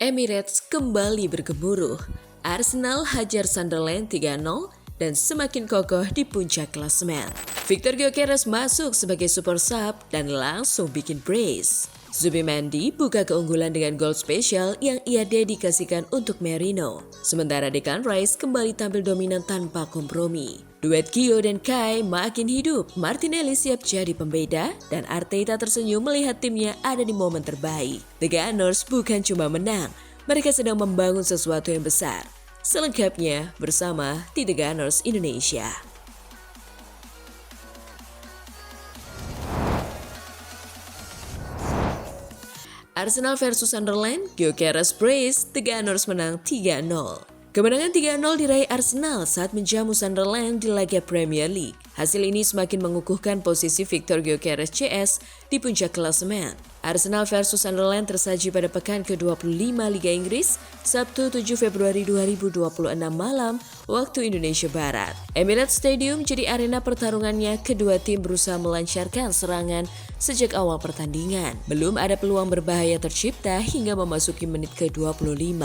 Emirates kembali bergemuruh. Arsenal hajar Sunderland 3-0 dan semakin kokoh di puncak klasemen. Victor Gyökeres masuk sebagai super sub dan langsung bikin brace. Zubimendi buka keunggulan dengan gol spesial yang ia dedikasikan untuk Merino. Sementara Declan Rice kembali tampil dominan tanpa kompromi. Duet Gio dan Kai makin hidup. Martinelli siap jadi pembeda dan Arteta tersenyum melihat timnya ada di momen terbaik. The Gunners bukan cuma menang, mereka sedang membangun sesuatu yang besar. Selengkapnya bersama di The Gunners Indonesia. Arsenal versus Sunderland, Gyökeres brace, The Gunners menang 3-0. Kemenangan 3-0 diraih Arsenal saat menjamu Sunderland di laga Premier League. Hasil ini semakin mengukuhkan posisi Victor Gyökeres CS di puncak klasemen. Arsenal versus Sunderland tersaji pada pekan ke-25 Liga Inggris, Sabtu 7 Februari 2026 malam, waktu Indonesia Barat. Emirates Stadium jadi arena pertarungannya, kedua tim berusaha melancarkan serangan sejak awal pertandingan. Belum ada peluang berbahaya tercipta hingga memasuki menit ke-25.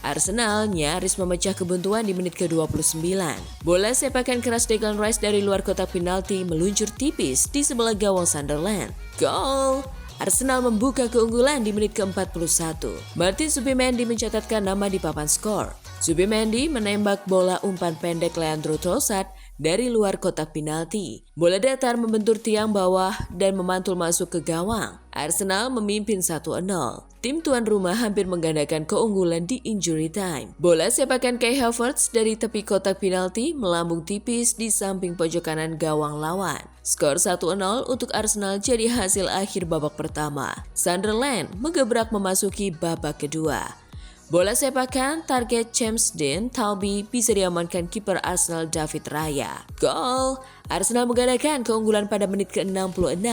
Arsenal nyaris memecah kebuntuan di menit ke-29. Bola sepakan keras Declan Rice dari luar kotak penalti meluncur tipis di sebelah gawang Sunderland. Gol! Arsenal membuka keunggulan di menit ke-41. Martin Zubimendi mencatatkan nama di papan skor. Zubimendi menembak bola umpan pendek Leandro Trossard dari luar kotak penalti. Bola datar membentur tiang bawah dan memantul masuk ke gawang. Arsenal memimpin 1-0. Tim tuan rumah hampir menggandakan keunggulan di injury time. Bola sepakan Kai Havertz dari tepi kotak penalti melambung tipis di samping pojok kanan gawang lawan. Skor 1-0 untuk Arsenal jadi hasil akhir babak pertama. Sunderland menggebrak memasuki babak kedua. Bola sepakan target James Dean Talby bisa diamankan kiper Arsenal David Raya. Gol! Arsenal menggandakan keunggulan pada menit ke-66.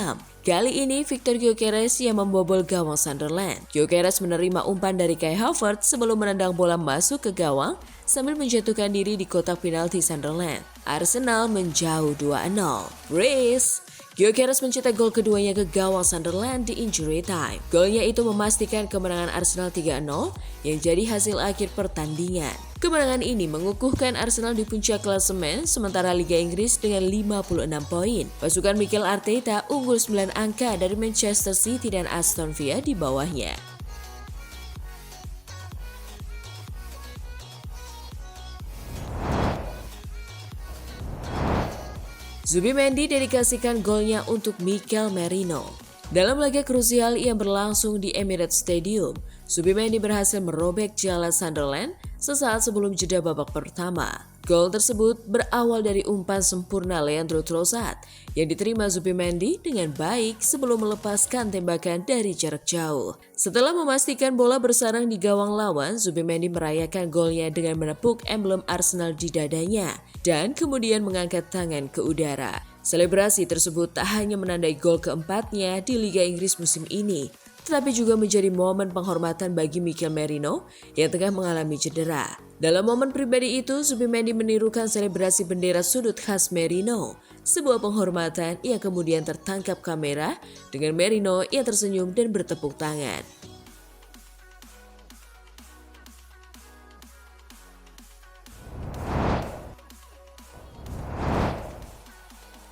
Kali ini Victor Gyökeres yang membobol gawang Sunderland. Gyökeres menerima umpan dari Kai Havertz sebelum menendang bola masuk ke gawang sambil menjatuhkan diri di kotak penalti Sunderland. Arsenal menjauh 2-0. Brace! Gyökeres mencetak gol keduanya ke gawang Sunderland di injury time. Golnya itu memastikan kemenangan Arsenal 3-0 yang jadi hasil akhir pertandingan. Kemenangan ini mengukuhkan Arsenal di puncak klasemen sementara Liga Inggris dengan 56 poin. Pasukan Mikel Arteta unggul 9 angka dari Manchester City dan Aston Villa di bawahnya. Zubimendi dedikasikan golnya untuk Mikel Merino. Dalam laga krusial yang berlangsung di Emirates Stadium, Zubimendi berhasil merobek jala Sunderland sesaat sebelum jeda babak pertama. Gol tersebut berawal dari umpan sempurna Leandro Trossard yang diterima Zubimendi dengan baik sebelum melepaskan tembakan dari jarak jauh. Setelah memastikan bola bersarang di gawang lawan, Zubimendi merayakan golnya dengan menepuk emblem Arsenal di dadanya dan kemudian mengangkat tangan ke udara. Selebrasi tersebut tak hanya menandai gol keempatnya di Liga Inggris musim ini, tetapi juga menjadi momen penghormatan bagi Mikel Merino yang tengah mengalami cedera. Dalam momen pribadi itu, Zubimendi menirukan selebrasi bendera sudut khas Merino, sebuah penghormatan yang kemudian tertangkap kamera dengan Merino yang tersenyum dan bertepuk tangan.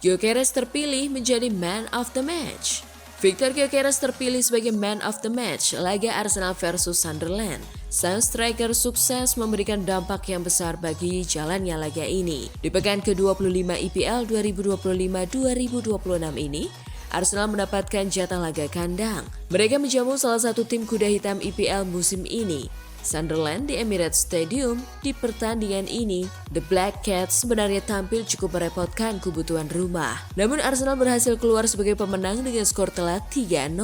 Gyökeres terpilih menjadi Man of the Match. Victor Gyökeres terpilih sebagai Man of the Match laga Arsenal versus Sunderland. Sang striker sukses memberikan dampak yang besar bagi jalannya laga ini. Di pekan ke-25 IPL 2025-2026 ini, Arsenal mendapatkan jatah laga kandang. Mereka menjamu salah satu tim kuda hitam IPL musim ini, Sunderland di Emirates Stadium. Di pertandingan ini, The Black Cats sebenarnya tampil cukup merepotkan kubu tuan rumah. Namun Arsenal berhasil keluar sebagai pemenang dengan skor telak 3-0.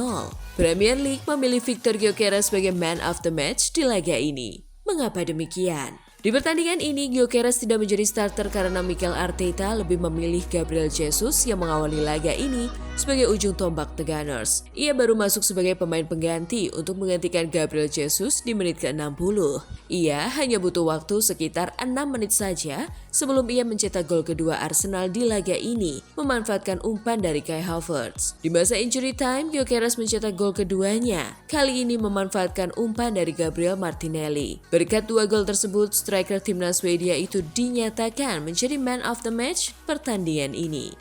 Premier League memilih Victor Gyökeres sebagai Man of the Match di laga ini. Mengapa demikian? Di pertandingan ini, Gyökeres tidak menjadi starter karena Mikel Arteta lebih memilih Gabriel Jesus yang mengawali laga ini sebagai ujung tombak The Gunners. Ia baru masuk sebagai pemain pengganti untuk menggantikan Gabriel Jesus di menit ke-60. Ia hanya butuh waktu sekitar 6 menit saja sebelum ia mencetak gol kedua Arsenal di laga ini, memanfaatkan umpan dari Kai Havertz. Di masa injury time, Gyökeres mencetak gol keduanya, kali ini memanfaatkan umpan dari Gabriel Martinelli. Berkat 2 gol tersebut, striker timnas Swedia itu dinyatakan menjadi man of the match pertandingan ini.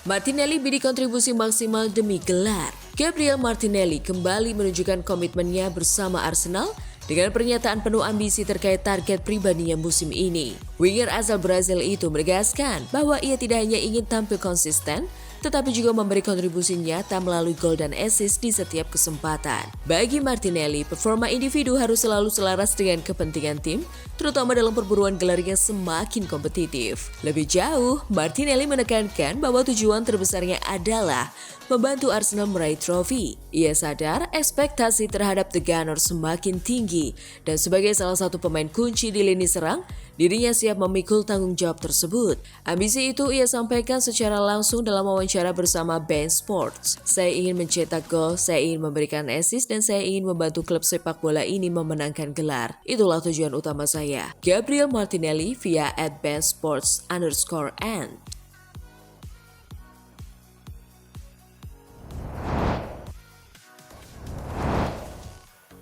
Martinelli bidik kontribusi maksimal demi gelar. Gabriel Martinelli kembali menunjukkan komitmennya bersama Arsenal dengan pernyataan penuh ambisi terkait target pribadinya musim ini. Winger asal Brazil itu menegaskan bahwa ia tidak hanya ingin tampil konsisten, tetapi juga memberi kontribusi nyata melalui gol dan assist di setiap kesempatan. Bagi Martinelli, performa individu harus selalu selaras dengan kepentingan tim, terutama dalam perburuan gelar yang semakin kompetitif. Lebih jauh, Martinelli menekankan bahwa tujuan terbesarnya adalah membantu Arsenal meraih trofi. Ia sadar ekspektasi terhadap The Gunners semakin tinggi, dan sebagai salah satu pemain kunci di lini serang, dirinya siap memikul tanggung jawab tersebut. Ambisi itu ia sampaikan secara langsung dalam wawancara bersama beIN Sports. Saya ingin mencetak gol, saya ingin memberikan assist, dan saya ingin membantu klub sepak bola ini memenangkan gelar. Itulah tujuan utama saya. Gabriel Martinelli via @beINSports_n.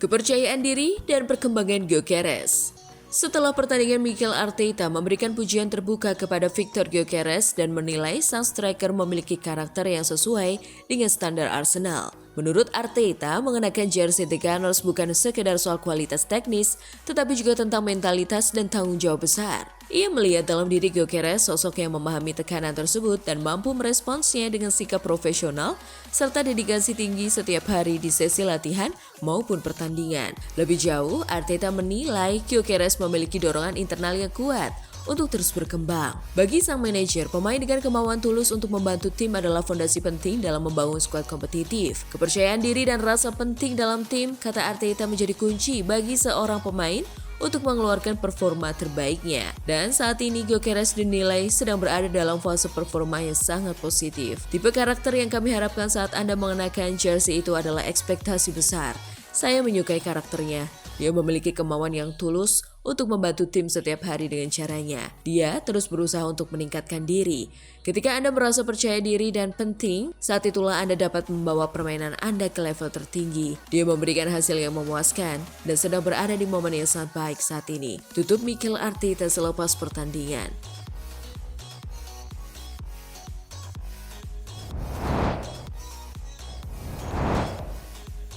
Kepercayaan diri dan perkembangan Gyökeres. Setelah pertandingan, Mikel Arteta memberikan pujian terbuka kepada Viktor Gyökeres dan menilai sang striker memiliki karakter yang sesuai dengan standar Arsenal. Menurut Arteta, mengenakan jersey The Gunners bukan sekedar soal kualitas teknis, tetapi juga tentang mentalitas dan tanggung jawab besar. Ia melihat dalam diri Gyökeres sosok yang memahami tekanan tersebut dan mampu meresponsnya dengan sikap profesional serta dedikasi tinggi setiap hari di sesi latihan maupun pertandingan. Lebih jauh, Arteta menilai Gyökeres memiliki dorongan internal yang kuat untuk terus berkembang. Bagi sang manajer, pemain dengan kemauan tulus untuk membantu tim adalah fondasi penting dalam membangun skuad kompetitif. Kepercayaan diri dan rasa penting dalam tim, kata Arteta, menjadi kunci bagi seorang pemain untuk mengeluarkan performa terbaiknya. Dan saat ini Gyökeres dinilai sedang berada dalam fase performa yang sangat positif. Tipe karakter yang kami harapkan saat Anda mengenakan jersey itu adalah ekspektasi besar. Saya menyukai karakternya. Dia memiliki kemauan yang tulus untuk membantu tim setiap hari dengan caranya. Dia terus berusaha untuk meningkatkan diri. Ketika Anda merasa percaya diri dan penting, saat itulah Anda dapat membawa permainan Anda ke level tertinggi. Dia memberikan hasil yang memuaskan dan sedang berada di momen yang sangat baik saat ini. Tutup Mikel Arteta selepas pertandingan.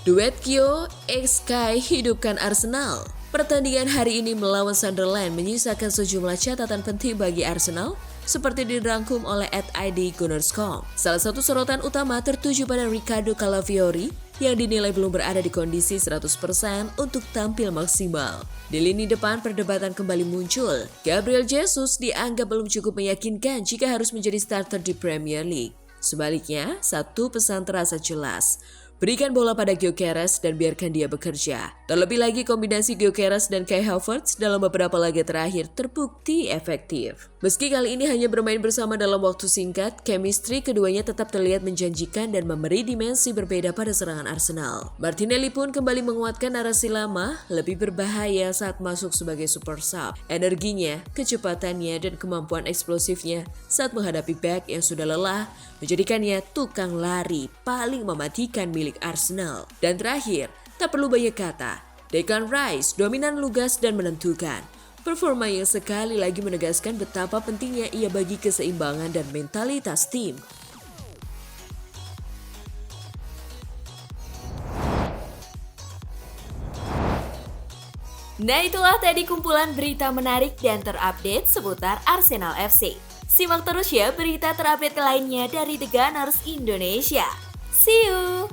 Duet Kyo x Kai hidupkan Arsenal. Pertandingan hari ini melawan Sunderland menyisakan sejumlah catatan penting bagi Arsenal, seperti dirangkum oleh @idgunners.com. Salah satu sorotan utama tertuju pada Riccardo Calafiori yang dinilai belum berada di kondisi 100% untuk tampil maksimal. Di lini depan, perdebatan kembali muncul. Gabriel Jesus dianggap belum cukup meyakinkan jika harus menjadi starter di Premier League. Sebaliknya, satu pesan terasa jelas. Berikan bola pada Gyökeres dan biarkan dia bekerja. Terlebih lagi, kombinasi Gyökeres dan Kai Havertz dalam beberapa laga terakhir terbukti efektif. Meski kali ini hanya bermain bersama dalam waktu singkat, chemistry keduanya tetap terlihat menjanjikan dan memberi dimensi berbeda pada serangan Arsenal. Martinelli pun kembali menguatkan narasi lama, lebih berbahaya saat masuk sebagai super sub. Energinya, kecepatannya, dan kemampuan eksplosifnya saat menghadapi back yang sudah lelah menjadikannya tukang lari paling mematikan milik Arsenal. Dan terakhir, tak perlu banyak kata, Declan Rice dominan, lugas, dan menentukan. Performa yang sekali lagi menegaskan betapa pentingnya ia bagi keseimbangan dan mentalitas tim. Nah, itulah tadi kumpulan berita menarik dan terupdate seputar Arsenal FC. Simak terus ya berita terupdate lainnya dari The Gunners Indonesia. See you!